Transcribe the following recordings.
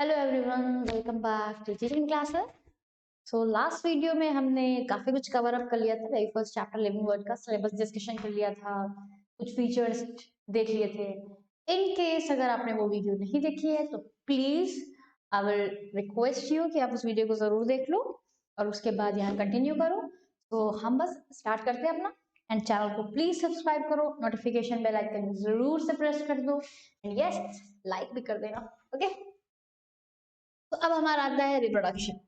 Hello everyone, welcome back to teaching classes. So last video में हमने काफी कुछ कवर अप कर लिया था। Very first chapter living world का सिलेबस डिस्कशन कर लिया था, कुछ फीचर्स देख लिए थे। इन केस अगर आपने वो वीडियो नहीं देखी है तो please I will request you कि आप उस वीडियो को जरूर देख लो और उसके बाद यहाँ कंटिन्यू करो। तो हम बस स्टार्ट करते हैं अपना। एंड चैनल को प्लीज सब्सक्राइब करो, नोटिफिकेशन बेल आइकन जरूर से प्रेस कर दो एंड यस लाइक भी कर देना। ओके, तो अब हमारा आता है रिप्रोडक्शन।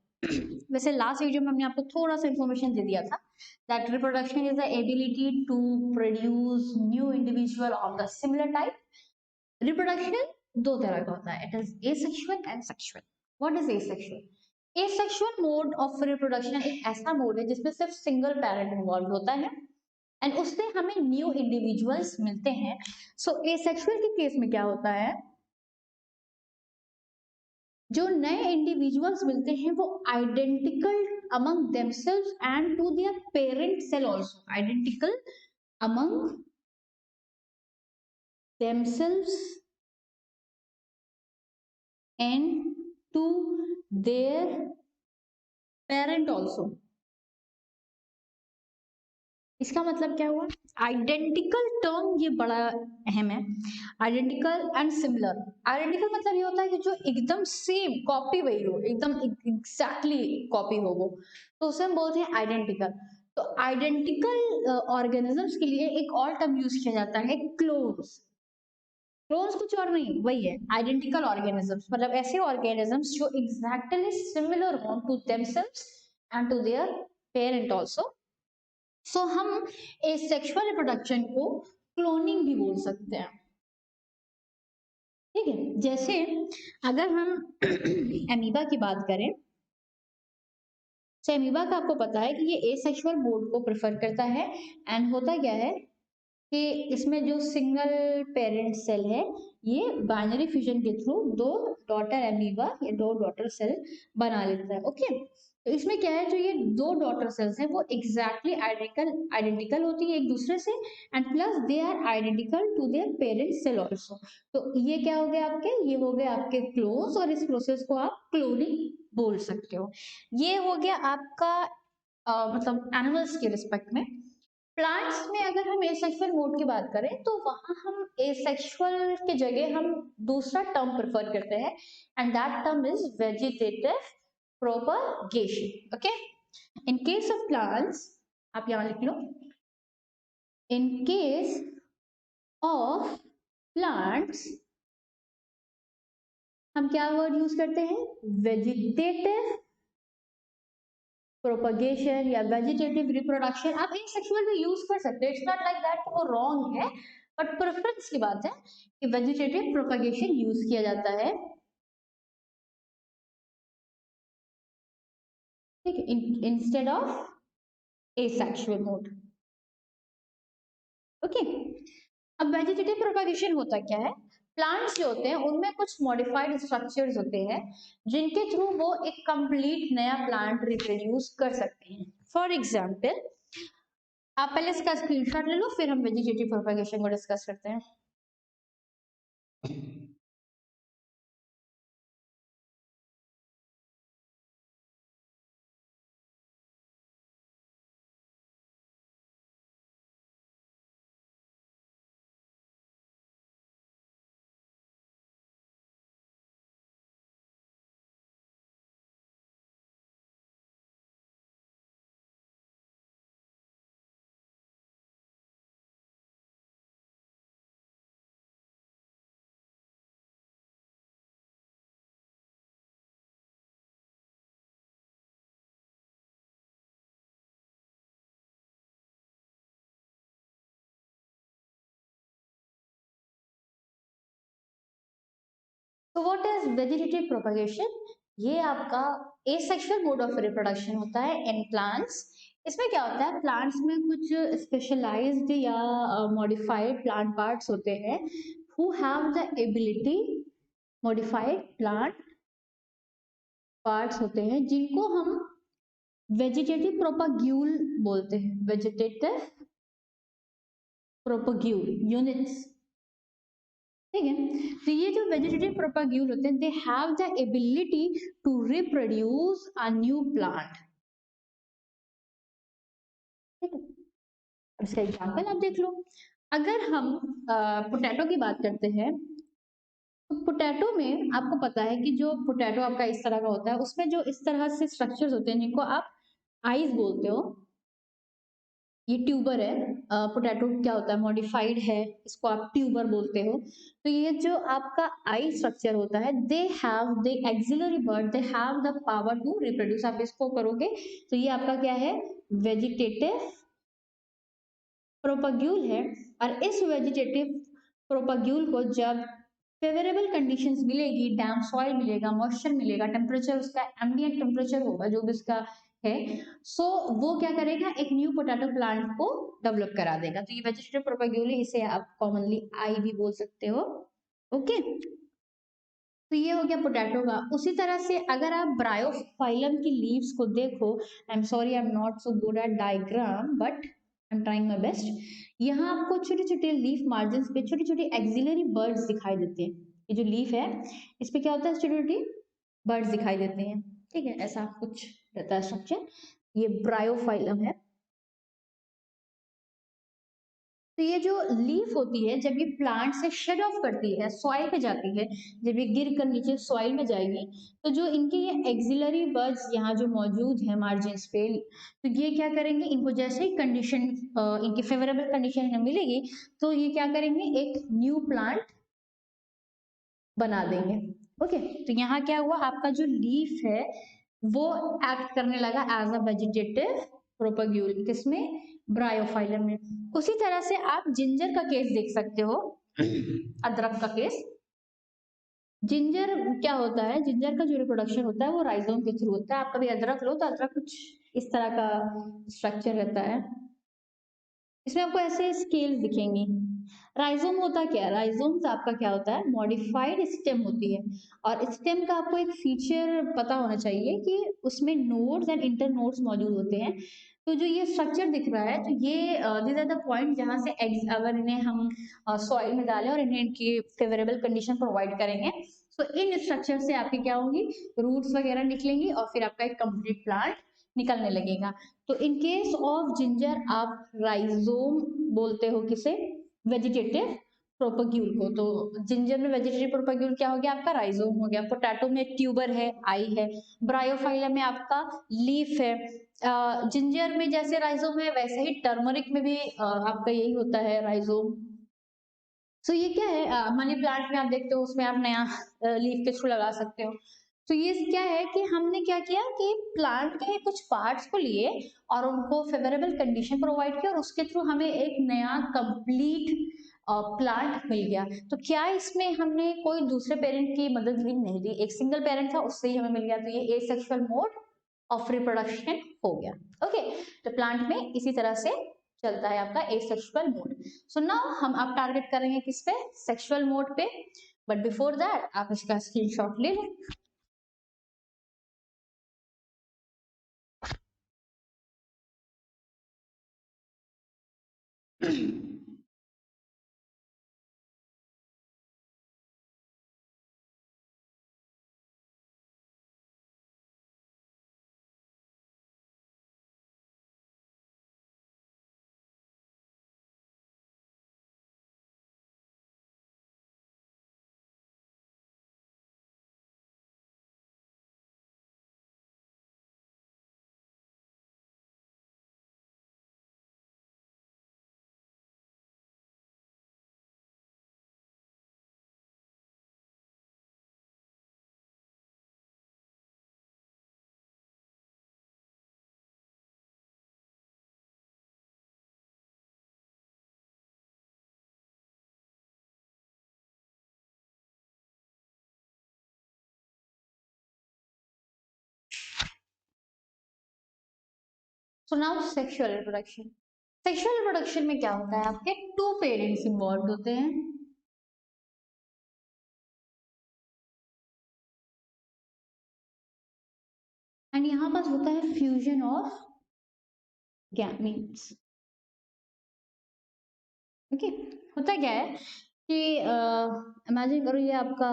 वैसे लास्ट वीडियो में हमने आपको थोड़ा सा इंफॉर्मेशन दे दिया था that reproduction is the ability to produce new individual of the similar type. Reproduction दो तरह का होता है, it is asexual and sexual. What is asexual? Asexual mode of reproduction एक ऐसा मोड है जिसमें सिर्फ सिंगल पेरेंट इन्वॉल्व होता है एंड उससे हमें न्यू इंडिविजुअल्स मिलते हैं। सो एसेक्सुअल के केस में क्या होता है, जो नए इंडिविजुअल्स मिलते हैं वो identical among themselves and to their parent cell also, identical among themselves and to their parent also. इसका मतलब क्या हुआ? आइडेंटिकल टर्म ये बड़ा अहम है। Identical and similar. आइडेंटिकल मतलब ये होता है कि जो एकदम सेम कॉपी वही हो, एकदम एग्जैक्टली कॉपी हो वो, तो उसे हम बोलते हैं आइडेंटिकल। तो आइडेंटिकल ऑर्गेनिजम्स के लिए एक और टर्म यूज किया जाता है, क्लोन्स। क्लोन्स कुछ और नहीं, वही है आइडेंटिकल ऑर्गेनिजम्स, मतलब ऐसे ऑर्गेनिजम्स जो एग्जैक्टली सिमिलर हो to themselves and to their parent also. So हम एसेक्सुअल रिप्रोडक्शन को क्लोनिंग भी बोल सकते हैं। ठीक है, जैसे अगर हम एमीबा की बात करें तो एमीबा का आपको पता है कि ये एसेक्सुअल मोड को प्रेफर करता है। एंड होता क्या है कि इसमें जो सिंगल पेरेंट सेल है ये बाइनरी फ्यूजन के थ्रू दो डॉटर एमीबा या दो डॉटर सेल बना लेता है। ओके, तो इसमें क्या है, जो ये दो डॉटर सेल्स हैं वो एग्जैक्टली आइडेंटिकल होती है एक दूसरे से and plus they are identical to their parent cell also. तो ये क्या हो गया आपके, ये हो गया आपके क्लोन्स और इस प्रोसेस को आप क्लोनिंग बोल सकते हो। ये हो गया आपका मतलब एनिमल्स के रिस्पेक्ट में। प्लांट्स में अगर हम एसेक्सुअल मोड की बात करें तो वहां हम एसेक्सुअल के जगह हम दूसरा टर्म प्रेफर करते हैं and that term is vegetative propagation. Okay, in case of plants, आप यहां लिख लो, इन केस ऑफ प्लांट्स हम क्या वर्ड यूज करते हैं, वेजिटेटिव प्रोपगेशन या वेजिटेटिव रिप्रोडक्शन। आप एसेक्सुअल भी यूज कर सकते हो, इट्स नॉट लाइक दैट वो रॉन्ग है, बट प्रेफरेंस की बात है कि वेजिटेटिव प्रोपगेशन यूज किया जाता है। ठीक है, instead of asexual mode. Okay, अब वेजिटेटिव प्रोपगेशन होता क्या है, प्लांट्स जो होते हैं उनमें कुछ मॉडिफाइड स्ट्रक्चर्स होते हैं जिनके थ्रू वो एक कंप्लीट नया प्लांट रिप्रोड्यूस कर सकते हैं। फॉर एग्जाम्पल, आप पहले इसका स्क्रीनशॉट ले लो फिर हम वेजिटेटिव प्रोपगेशन को डिस्कस करते हैं। तो व्हाट इज वेजिटेटिव प्रोपगेशन? ये आपका एसेक्सुअल मोड ऑफ रिप्रोडक्शन होता है इन प्लांट्स। इसमें क्या होता है, प्लांट्स में कुछ स्पेशलाइज्ड या मॉडिफाइड प्लांट पार्ट्स होते हैं who have the ability, modified plant parts होते हैं जिनको हम वेजिटेटिव प्रोपग्यूल बोलते हैं, वेजिटेटिव प्रोपग्यूल यूनिट्स। ठीक है। तो ये जो वेजिटेटिव प्रोपाग्यूल होते हैं, they have the ability to reproduce a new plant. ठीक है, इसका एग्जाम्पल आप देख लो। अगर हम पोटैटो की बात करते हैं, तो पोटैटो में आपको पता है कि जो पोटैटो आपका इस तरह का होता है, उसमें जो इस तरह से स्ट्रक्चर्स होते हैं जिनको आप आइज बोलते हो, ये ट्यूबर है। पोटैटो क्या होता है, मॉडिफाइड है, इसको आप ट्यूबर बोलते हो। तो ये जो आपका आई स्ट्रक्चर होता है, they have the axillary bud, they have the power to reproduce. आप इसको करोगे तो ये आपका क्या है, वेजिटेटिव प्रोपग्यूल है। और इस वेजिटेटिव प्रोपग्यूल को जब फेवरेबल कंडीशंस मिलेगी, डैम सॉइल मिलेगा, मॉइस्चर मिलेगा, टेम्परेचर उसका एम्बिएंट टेम्परेचर होगा जो भी उसका है, सो वो क्या करेगा, एक न्यू पोटैटो प्लांट को डेवलप करा देगा। तो ये वेजिटेटिव प्रोपग्यूल है, इसे आप कॉमनली आई भी बोल सकते हो। ओके, तो ये हो गया पोटैटो का। उसी तरह से अगर आप ब्रायोफाइलम की लीव्स को देखो, I am sorry I am not so good at diagram but I am trying my best. यहाँ आपको छोटे छोटे लीफ मार्जिन पे छोटे छोटे एक्सिलरी बर्ड्स दिखाई देते हैं। ये जो लीफ है, इस पे क्या होता है, छोटे छोटे बर्ड्स दिखाई देते हैं। ठीक है, ऐसा कुछ रहता है स्ट्रक्चर, ये ब्रायोफाइलम है। तो ये जो लीफ होती है, जब ये प्लांट से शेड ऑफ करती है, सॉइल पे जाती है, जब ये गिर कर नीचे सॉइल में जाएगी, तो जो इनके ये एक्सिलरी बर्ड्स यहाँ जो मौजूद है मार्जिन पे, तो ये क्या करेंगे, इनको जैसे ही कंडीशन इनकी फेवरेबल कंडीशन मिलेगी, तो ये क्या करेंगे, एक न्यू प्लांट बना देंगे। ओके, तो यहाँ क्या हुआ, आपका जो लीफ है वो एक्ट करने लगा एज अ वेजिटेटिव प्रोपग्यूल, किसमें, ब्रायोफाइलम में। उसी तरह से आप जिंजर का केस देख सकते हो, अदरक का केस। जिंजर क्या होता है, जिंजर का जो रिप्रोडक्शन होता है वो राइजोम के थ्रू होता है। आप कभी अदरक लो तो अदरक कुछ इस तरह का स्ट्रक्चर रहता है, इसमें आपको ऐसे स्केल्स दिखेंगी। राइजोम होता क्या है, राइजोम आपका क्या होता है, मॉडिफाइड स्टेम होती है। और स्टेम का आपको एक फीचर पता होना चाहिए कि उसमें नोड्स एंड इंटर नोड्स मौजूद होते हैं। तो जो ये स्ट्रक्चर दिख रहा है, तो ये दीज आर द पॉइंट जहां से अगर इन्हें हम सॉइल में डालें और इन्हें इनकी फेवरेबल कंडीशन प्रोवाइड करेंगे, तो इन स्ट्रक्चर से आपकी क्या होंगी, रूट्स वगैरह निकलेंगी और फिर आपका एक कंप्लीट प्लांट निकलने लगेगा। तो इन केस ऑफ जिंजर आप राइजोम बोलते हो किसे, वेजिटेटिव प्रोपग्यूल को। तो जिंजर में वेजिटेटिव प्रोपग्यूल क्या हो गया, आपका राइजोम हो गया। पोटैटो में ट्यूबर है, आई है। ब्रायोफाइलम में आपका लीफ है। जिंजर में जैसे राइजोम है, वैसे ही टर्मरिक में भी आपका यही होता है, राइजोम। सो ये क्या है, मनी प्लांट में आप देखते हो उसमें आप नया लीफ के थ्रू लगा सकते हो। तो ये क्या है कि हमने क्या किया कि प्लांट के कुछ पार्ट्स को लिए और उनको फेवरेबल कंडीशन प्रोवाइड किया और उसके थ्रू हमें एक नया कंप्लीट प्लांट मिल गया। तो क्या इसमें हमने कोई दूसरे पेरेंट की मदद भी नहीं ली, एक सिंगल पेरेंट था उससे ही हमें मिल गया। तो ये एसेक्सुअल मोड ऑफ रिप्रोडक्शन हो गया। ओके, तो प्लांट में इसी तरह से चलता है आपका एसेक्सुअल मोड। सो नाउ हम आप टारगेट करेंगे किस पे, सेक्सुअल मोड पे। बट बिफोर दैट आप इसका स्क्रीनशॉट ले लें। So now sexual reproduction. Sexual reproduction में क्या होता है, आपके टू पेरेंट्स इन्वॉल्व होते हैं। एंड यहाँ पास होता है फ्यूजन ऑफ गैमीट्स। ओके, होता क्या है कि इमेजिन करो ये आपका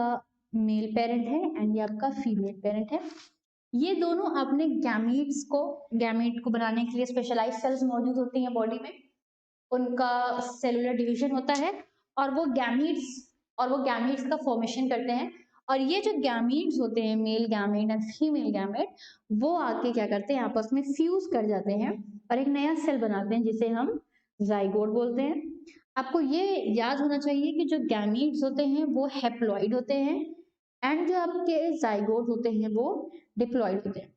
मेल पेरेंट है एंड ये आपका फीमेल पेरेंट है। ये दोनों अपने गैमीट को बनाने के लिए स्पेशलाइज सेल्स मौजूद होती हैं बॉडी में, उनका सेलुलर डिवीजन होता है और वो गैमीट्स का फॉर्मेशन करते हैं। और ये जो गैमीट्स होते हैं, male gamete and female gamete, वो आके क्या करते हैं, आपस में फ्यूज कर जाते हैं और एक नया सेल बनाते हैं जिसे हम जाइगोट बोलते हैं। आपको ये याद होना चाहिए कि जो गैमीट्स होते हैं वो हैप्लॉइड होते हैं एंड जो आपके जाइगोट होते हैं वो डिप्लॉइड होते हैं।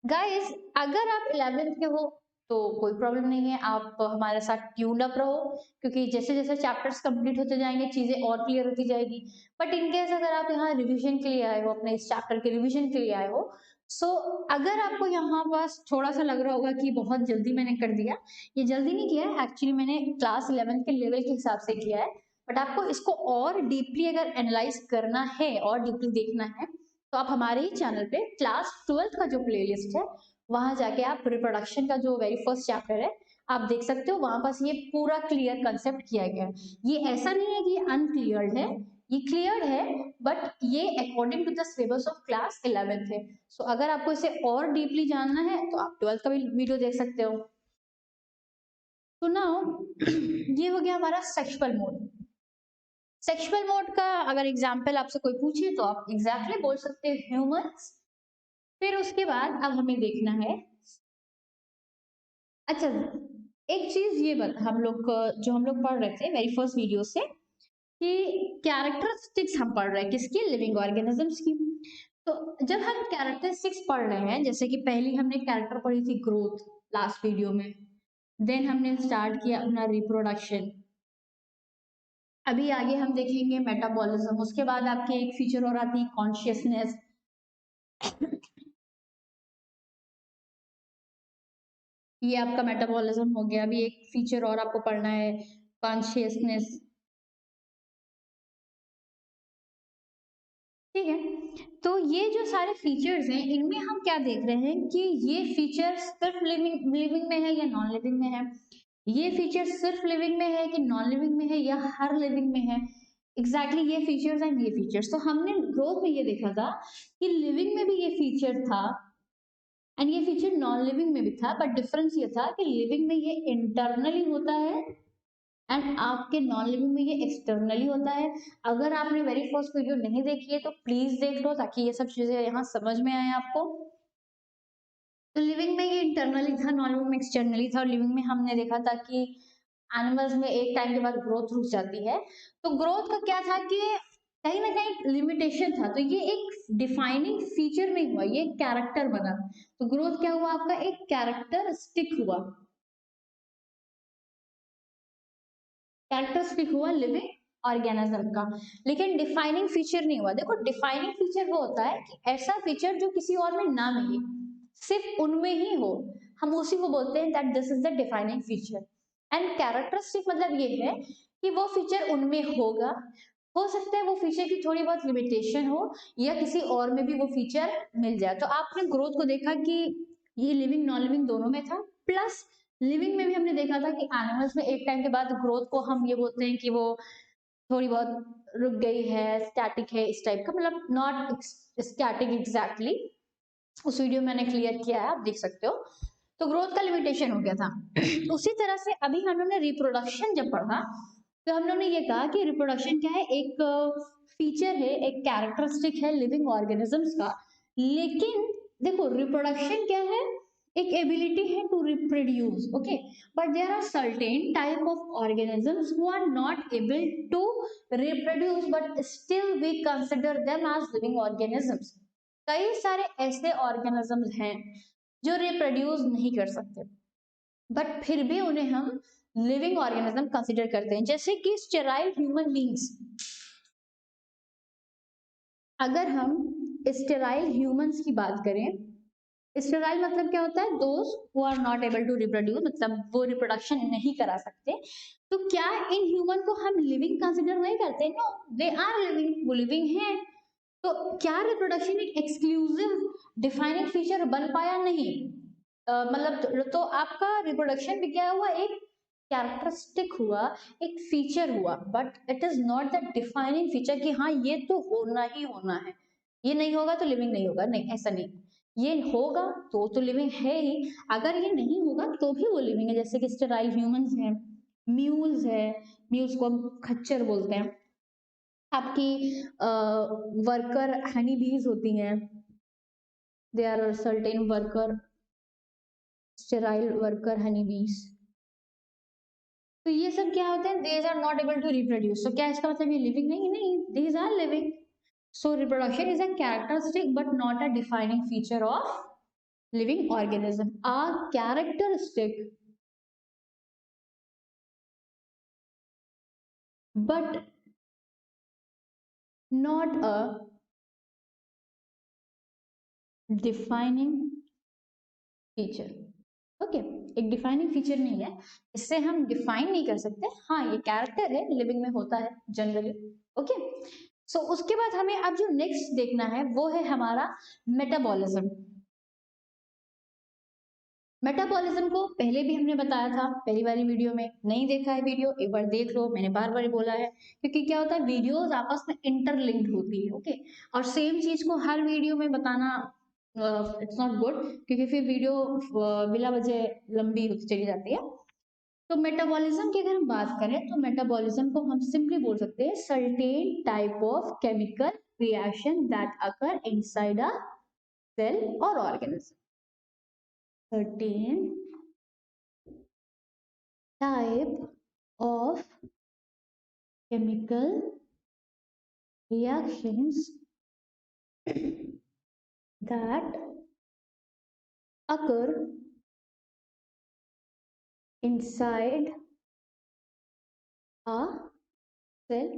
गाइस, अगर आप 11th के हो तो कोई प्रॉब्लम नहीं है, आप हमारे साथ ट्यून्ड अप रहो, क्योंकि जैसे जैसे चैप्टर्स कंप्लीट होते जाएंगे चीजें और क्लियर होती जाएगी। बट इन केस अगर आप यहाँ रिवीजन के लिए आए हो, अपने इस चैप्टर के रिवीजन के लिए आए हो, सो अगर आपको यहाँ पास थोड़ा सा लग रहा होगा कि बहुत जल्दी मैंने कर दिया, ये जल्दी नहीं किया है, एक्चुअली मैंने क्लास 11th के लेवल के हिसाब से किया है। बट आपको इसको और डीपली अगर एनालाइज करना है और डीपली देखना है तो आप हमारे ही चैनल पे क्लास 12th का जो प्लेलिस्ट है वहां जाके आप रिप्रोडक्शन का जो वेरी फर्स्ट चैप्टर है आप देख सकते हो। वहां पास ये पूरा क्लियर कंसेप्ट किया गया है। ये ऐसा नहीं है कि ये अनक्लियर्ड है, ये क्लियर है, बट ये according to the syllabus of class 11th है। सो अगर आपको इसे और डीपली जानना है तो आप 12th का भी वीडियो देख सकते हो। तो नाउ ये हो गया हमारा सेक्सुअल मोड। सेक्सुअल मोड का अगर एग्जाम्पल आपसे कोई पूछे तो आप एग्जैक्टली बोल सकते हो ह्यूमंस। फिर उसके बाद अब हमें देखना है, अच्छा एक चीज ये बता, जो हम लोग पढ़ रहे थे वेरी फर्स्ट वीडियो से कि कैरेक्टरिस्टिक्स हम पढ़ रहे हैं किसकी, लिविंग ऑर्गेनिजम्स की। तो जब हम कैरेक्टरिस्टिक्स पढ़ रहे हैं, जैसे कि पहली हमने कैरेक्टर पढ़ी थी ग्रोथ लास्ट वीडियो में, देन हमने स्टार्ट किया अपना रिप्रोडक्शन, अभी आगे हम देखेंगे मेटाबॉलिज्म, उसके बाद आपकी एक फीचर और आती है कॉन्शियसनेस। ये आपका मेटाबॉलिज्म हो गया। अभी एक फीचर और आपको पढ़ना है, कॉन्शियसनेस, ठीक है। तो ये जो सारे फीचर्स हैं इनमें हम क्या देख रहे हैं कि ये फीचर सिर्फ लिविंग में है या नॉन लिविंग में है, ये फीचर सिर्फ लिविंग में है कि नॉन लिविंग में है या हर लिविंग में है। एग्जैक्टली ये फीचर्स एंड ये फीचर्स, तो हमने ग्रोथ में ये देखा था कि लिविंग में भी ये फीचर था एंड ये फीचर नॉन लिविंग में भी था, बट डिफरेंस ये था कि लिविंग में ये इंटरनली होता है एंड आपके नॉन लिविंग में ये एक्सटर्नली होता है। अगर आपने वेरी फर्स्ट वीडियो नहीं देखी है तो प्लीज देख लो ताकि ये सब चीजें यहाँ समझ में आए आपको। तो लिविंग में ये इंटरनली था, नॉन लिविंग में एक्सटर्नली था। और लिविंग में हमने देखा था कि एनिमल्स में एक टाइम के बाद ग्रोथ रुक जाती है। तो ग्रोथ का क्या था कि कहीं ना कहीं लिमिटेशन था, तो ये एक डिफाइनिंग फीचर नहीं हुआ, ये कैरेक्टर बना। तो ग्रोथ क्या हुआ, आपका एक कैरेक्टरिस्टिक हुआ, कैरेक्टरिस्टिक हुआ लिविंग ऑर्गेनिज्म का, लेकिन डिफाइनिंग फीचर नहीं हुआ। देखो डिफाइनिंग फीचर वो होता है कि ऐसा फीचर जो किसी और में ना मिले, सिर्फ उनमें ही हो, हम उसी को बोलते हैं that this is the defining feature. And characteristic मतलब ये है कि वो फीचर उनमें होगा, हो सकता है वो फीचर की थोड़ी बहुत लिमिटेशन हो या किसी और में भी वो फीचर मिल जाए। तो आपने ग्रोथ को देखा कि ये लिविंग नॉन लिविंग दोनों में था, प्लस लिविंग में भी हमने देखा था कि एनिमल्स में एक टाइम के बाद ग्रोथ को हम ये बोलते हैं कि वो थोड़ी बहुत रुक गई है, स्टैटिक है, इस टाइप का, मतलब नॉट स्टैटिक एग्जैक्टली। उस वीडियो में मैंने क्लियर किया है, आप देख सकते हो। तो ग्रोथ का लिमिटेशन हो गया था। उसी तरह से अभी हम लोग ने रिप्रोडक्शन जब पढ़ा तो हम लोग ने ये कहा कि रिप्रोडक्शन क्या है, एक फीचर है, एक कैरेक्टरिस्टिक है लिविंग ऑर्गेनिजम्स का। लेकिन देखो रिप्रोडक्शन क्या है, एक एबिलिटी है to reproduce, okay, but there are certain type of organisms who are not able to reproduce but still we consider them as living organisms. कई सारे ऐसे ऑर्गेनिजम्स हैं जो रिप्रोड्यूस नहीं कर सकते, बट फिर भी उन्हें हम लिविंग ऑर्गेनिज्म कंसिडर करते हैं, जैसे कि स्टेराइल ह्यूमन बींग्स। अगर हम स्टेराइल ह्यूमंस की बात करें, स्टेराइल मतलब क्या होता है, those who are not able to reproduce, मतलब वो रिप्रोडक्शन नहीं करा सकते। तो क्या इन ह्यूमन को हम लिविंग कंसिडर नहीं करते? नो, दे आर लिविंग, वो लिविंग है। तो क्या रिप्रोडक्शन एक एक्सक्लूसिव डिफाइनिंग फीचर बन पाया? नहीं। मतलब तो आपका रिप्रोडक्शन भी क्या हुआ, एक कैरेक्टरिस्टिक हुआ, एक फीचर हुआ, but it is not the defining feature कि हाँ ये तो होना ही होना है, ये नहीं होगा तो लिविंग नहीं होगा, नहीं ऐसा नहीं। ये होगा तो लिविंग है ही, अगर ये नहीं होगा तो भी वो लिविंग है। जैसे कि स्टेराइल ह्यूमंस हैं, म्यूल्स है, म्यूल्स को हम खच्चर बोलते हैं। आपकी वर्कर हनी बीज होती हैं, they are certain worker, sterile worker honey bees. तो ये सब क्या होते हैं, these are not able to reproduce। तो क्या इसका मतलब ये लिविंग नहीं, नहीं, these are living। So reproduction is a characteristic but not a defining feature of living organism। A characteristic but not a defining feature। Okay, एक defining feature नहीं है, इससे हम डिफाइन नहीं कर सकते। हाँ ये कैरेक्टर है, लिविंग में होता है जनरली। ओके, सो उसके बाद हमें अब जो नेक्स्ट देखना है वो है हमारा मेटाबॉलिज्म। मेटाबॉलिज्म को पहले भी हमने बताया था पहली वाली वीडियो में, नहीं देखा है वीडियो एक बार देख लो, मैंने बार बार बोला है, क्योंकि क्या होता है वीडियोस आपस में इंटरलिंक्ड होती है। ओके, और सेम चीज को हर वीडियो में बताना इट्स नॉट गुड, क्योंकि फिर वीडियो बिला वजह लंबी होती चली जाती है। तो मेटाबॉलिज्म की अगर हम बात करें तो मेटाबॉलिज्म को हम सिंपली बोल सकते हैं certain type of chemical reaction that occur inside a cell और organism. certain type of chemical reactions that occur inside a cell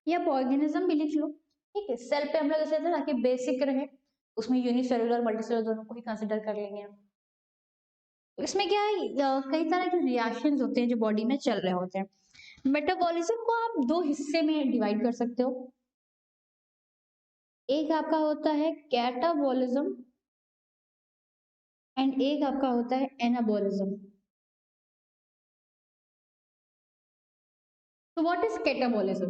या ऑर्गेनिज्म भी लिख लो। ठीक है, सेल पे हम लोग ऐसे ताकि बेसिक रहे, उसमें यूनिसेलुलर मल्टीसेलुलर दोनों को ही कंसिडर कर लेंगे हम। इसमें क्या है, कई तरह के रिएक्शंस होते हैं जो बॉडी में चल रहे होते हैं। मेटाबॉलिज्म को आप दो हिस्से में डिवाइड कर सकते हो। एक आपका होता है कैटाबॉलिज्म एंड एक आपका होता है एनाबॉलिज्म। तो व्हाट इज कैटाबॉलिज्म?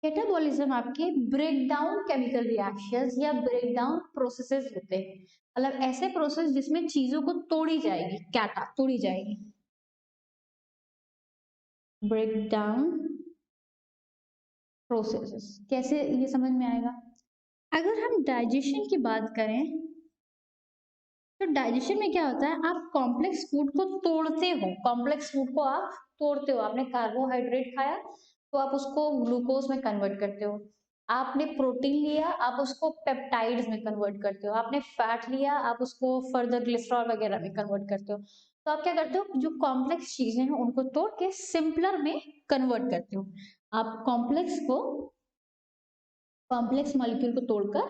कैटाबॉलिज्म आपके ब्रेक डाउन केमिकल रिएक्शंस या ब्रेक डाउन प्रोसेसेस होते हैं, मतलब ऐसे प्रोसेस जिसमें चीजों को तोड़ी जाएगी, कैटा तोड़ी जाएगी, ब्रेक डाउन प्रोसेसेस। कैसे ये समझ में आएगा? अगर हम डाइजेशन की बात करें तो डाइजेशन में क्या होता है, आप कॉम्प्लेक्स फूड को तोड़ते हो, कॉम्प्लेक्स फूड को आप तोड़ते हो। आपने कार्बोहाइड्रेट खाया तो आप उसको ग्लूकोज में कन्वर्ट करते हो, आपने प्रोटीन लिया आप उसको पेप्टाइड्स में कन्वर्ट करते हो, आपने फैट लिया आप उसको फर्दर ग्लिसरॉल वगैरह में कन्वर्ट करते हो। तो आप क्या करते हो, जो कॉम्प्लेक्स चीजें हैं उनको तोड़ के सिंपलर में कन्वर्ट करते हो। आप कॉम्प्लेक्स मॉलिक्यूल को तोड़कर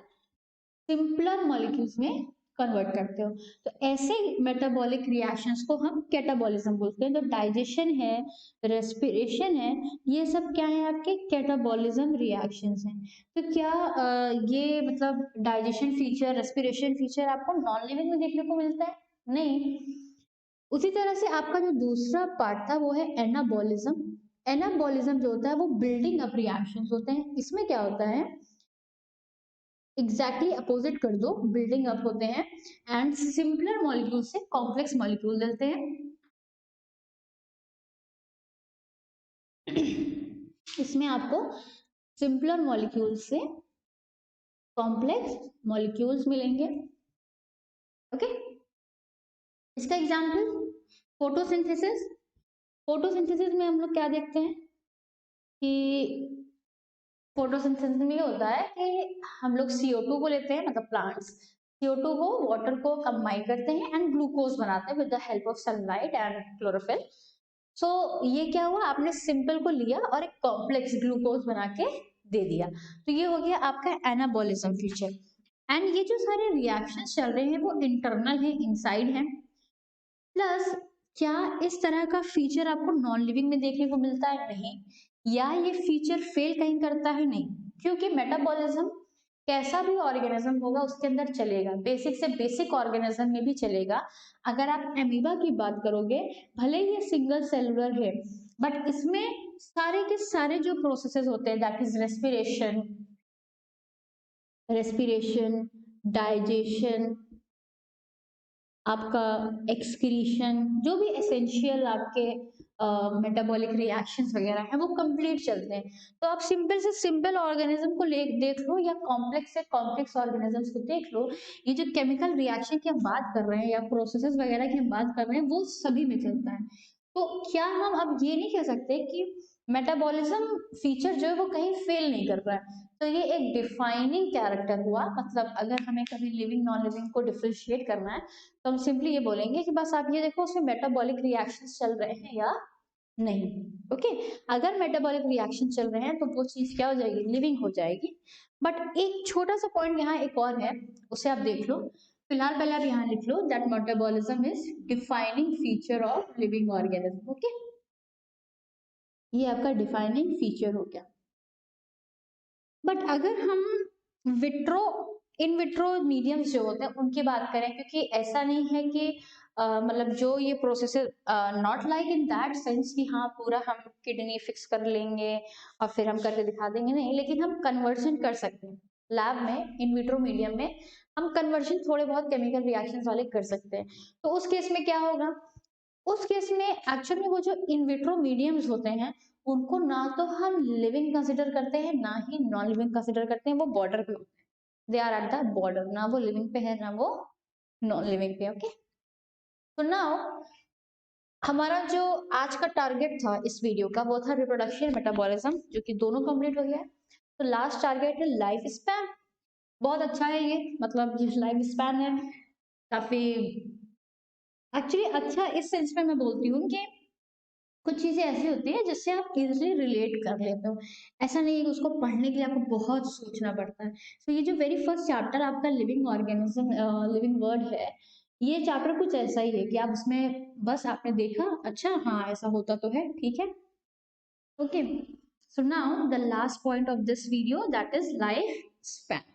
सिंपलर मॉलिक्यूल्स में कन्वर्ट करते हो। तो ऐसे मेटाबॉलिक रिएक्शंस को हम कैटाबॉलिज्म बोलते हैं। तो डाइजेशन है, रेस्पिरेशन है, ये सब क्या है आपके कैटाबॉलिज्म रिएक्शंस हैं। तो क्या ये मतलब डाइजेशन फीचर, रेस्पिरेशन फीचर आपको नॉन लिविंग में देखने को मिलता है? नहीं। उसी तरह से आपका जो दूसरा पार्ट था वो है एनाबॉलिज्म। एनाबॉलिज्म जो होता है वो बिल्डिंग अप रिएक्शंस होते हैं। इसमें क्या होता है, एग्जैक्टली अपोजिट कर दो, बिल्डिंग अप होते हैं एंड सिंपलर मॉलिक्यूल से कॉम्प्लेक्स मॉलिक्यूल देते हैं। इसमें आपको सिंपलर मॉलिक्यूल से कॉम्प्लेक्स मॉलिक्यूल्स मिलेंगे। ओके, इसका एग्जांपल फोटोसिंथेसिस। फोटोसिंथेसिस में हम लोग क्या देखते हैं कि फोटोसिंथेसिस में ये होता है कि हम लोग CO2 को लेते हैं, मतलब प्लांट्स CO2 को वाटर को कंबाइन करते हैं एंड ग्लूकोज बनाते हैं with the help of sunlight and chlorophyll. So ये क्या हुआ, आपने सिंपल को लिया और एक कॉम्प्लेक्स ग्लूकोज बना के दे दिया। तो ये हो गया आपका एनाबॉलिज्म फीचर। एंड ये जो सारे रिएक्शंस चल रहे हैं वो इंटरनल है, इनसाइड है। प्लस क्या इस तरह का फीचर आपको नॉन लिविंग में देखने को मिलता है? नहीं। या ये फीचर फेल कहीं करता है? नहीं, क्योंकि मेटाबॉलिज्म कैसा भी ऑर्गेनिज्म होगा उसके अंदर चलेगा, बेसिक से बेसिक ऑर्गेनिज्म में भी चलेगा। अगर आप एमीबा की बात करोगे, भले ही ये सिंगल सेलुलर है, बट इसमें सारे के सारे जो प्रोसेसेस होते हैं, दैट इज रेस्पिरेशन, डाइजेशन, आपका एक्सक्रीशन, जो भी एसेंशियल आपके मेटाबॉलिक रिएक्शंस वगैरह हैं वो कंप्लीट चलते हैं। तो आप सिंपल से सिंपल ऑर्गेनिज्म को देख लो या कॉम्प्लेक्स से कॉम्प्लेक्स ऑर्गेनिजम्स को देख लो, ये जो केमिकल रिएक्शन की हम बात कर रहे हैं या प्रोसेसेस वगैरह की हम बात कर रहे हैं वो सभी में चलता है। तो क्या हम अब ये नहीं कह सकते कि मेटाबॉलिज्म फीचर जो है वो कहीं फेल नहीं कर रहा है? तो ये एक डिफाइनिंग कैरेक्टर हुआ। मतलब अगर हमें कभी लिविंग नॉन लिविंग को डिफरेंशिएट करना है तो हम सिंपली ये बोलेंगे कि बस आप ये देखो उसमें मेटाबॉलिक रिएक्शंस चल रहे हैं या नहीं। ओके, अगर मेटाबॉलिक रिएक्शन चल रहे हैं तो वो चीज क्या हो जाएगी, लिविंग हो जाएगी। बट एक छोटा सा पॉइंट यहाँ एक और है, उसे आप देख लो। फिलहाल पहले आप यहाँ लिख लो that metabolism is defining feature of living organism. Okay, ये आपका डिफाइनिंग फीचर हो गया। बट अगर हम विट्रो इन विट्रो मीडियम्स जो होते हैं उनकी बात करें, क्योंकि ऐसा नहीं है कि मतलब जो ये process not like in that sense कि हाँ पूरा हम किडनी फिक्स कर लेंगे और फिर हम करके दिखा देंगे, नहीं, लेकिन हम कन्वर्जन कर सकते हैं लैब में, इन विट्रो मीडियम में हम कन्वर्जन थोड़े बहुत केमिकल रिएक्शंस वाले कर सकते हैं। तो उस केस में क्या होगा, उस केस में एक्चुअल में वो जो इन विट्रो मीडियम्स होते हैं उनको ना तो हम लिविंग कंसिडर करते हैं ना ही नॉन लिविंग कंसिडर करते हैं, वो बॉर्डर पे होते हैं, they are at the border, ना वो लिविंग पे है ना वो नॉन लिविंग पे। ओके, तो नाउ हमारा जो आज का टारगेट था इस वीडियो का वो था रिप्रोडक्शन मेटाबॉलिज्म, जो कि दोनों कंप्लीट हो गया है। तो लास्ट टारगेट है लाइफ स्पैन। बहुत अच्छा है ये, मतलब ये लाइफ स्पैन है काफी, एक्चुअली अच्छा इस सेंस में मैं बोलती हूँ कि कुछ चीजें ऐसी होती है जिससे आप इजिली रिलेट कर लेते हो। ऐसा नहीं है कि उसको पढ़ने के लिए आपको बहुत सोचना पड़ता है। तो ये जो वेरी फर्स्ट चैप्टर आपका लिविंग ऑर्गेनिज्म लिविंग वर्ड है, ये चैप्टर कुछ ऐसा ही है कि आप उसमें बस आपने देखा, अच्छा हाँ ऐसा होता तो है, ठीक है। Okay, so now the last point of this video that is life span.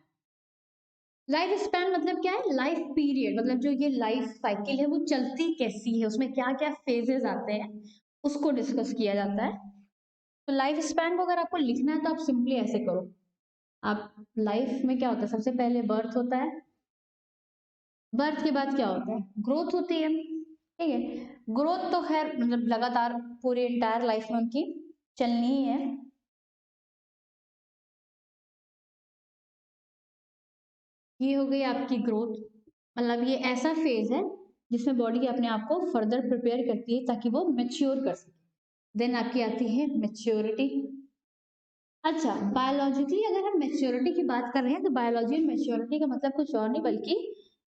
Life span मतलब क्या है, लाइफ पीरियड, मतलब जो ये लाइफ साइकिल है वो चलती कैसी है, उसमें क्या क्या फेजेस आते हैं उसको डिस्कस किया जाता है। तो लाइफ स्पैन को अगर आपको लिखना है तो आप सिंपली ऐसे करो, आप लाइफ में क्या होता है, सबसे पहले बर्थ होता है, बर्थ के बाद क्या होता है, ग्रोथ होती है, ठीक है। ग्रोथ तो खैर मतलब लगातार पूरे इंटायर लाइफ में उनकी चलनी ही है। ये हो गई आपकी ग्रोथ, मतलब ये ऐसा फेज है जिसमें बॉडी अपने आप को फर्दर प्रिपेयर करती है ताकि वो मेच्योर कर सके। देन आपकी आती है मेच्योरिटी। अच्छा, बायोलॉजिकली अगर हम मेच्योरिटी की बात कर रहे हैं तो बायोलॉजी में मेच्योरिटी का मतलब कुछ और नहीं बल्कि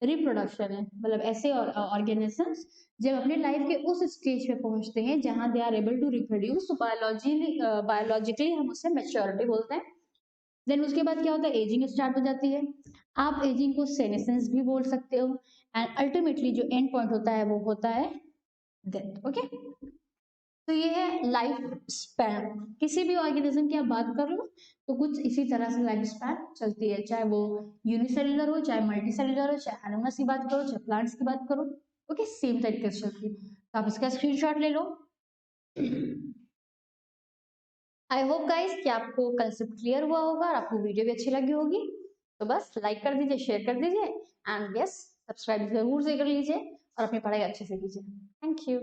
रिप्रोडक्शन है। मतलब ऐसे ऑर्गेनिजम्स जब अपने लाइफ के उस स्टेज पे पहुंचते हैं जहां they are able to reproduce, तो बायोलॉजिकली हम उसे मेच्योरिटी बोलते हैं। देन उसके बाद क्या होता है, एजिंग स्टार्ट हो जाती है। आप एजिंग को सेनेसेंस भी बोल सकते हो। एंड अल्टीमेटली जो एंड पॉइंट होता है वो होता है डेथ। ओके, तो ये है लाइफ स्पैन। किसी भी ऑर्गेनिज्म की आप बात कर लो तो कुछ इसी तरह से लाइफ स्पैन चलती है, चाहे वो यूनिसेलुलर हो, चाहे मल्टी सेलुलर हो, चाहे एनिमल्स की बात करो, चाहे प्लांट्स की बात करो। ओके, सेम तरीके से चलती है। तो आप इसका स्क्रीनशॉट ले लो। आई होप गाइस कि आपको कंसेप्ट क्लियर हुआ होगा और आपको वीडियो भी अच्छी लगी होगी। तो बस लाइक कर दीजिए, शेयर कर दीजिए, एंड यस सब्सक्राइब जरूर से कर लीजिए और अपनी पढ़ाई अच्छे से कीजिए। Thank you.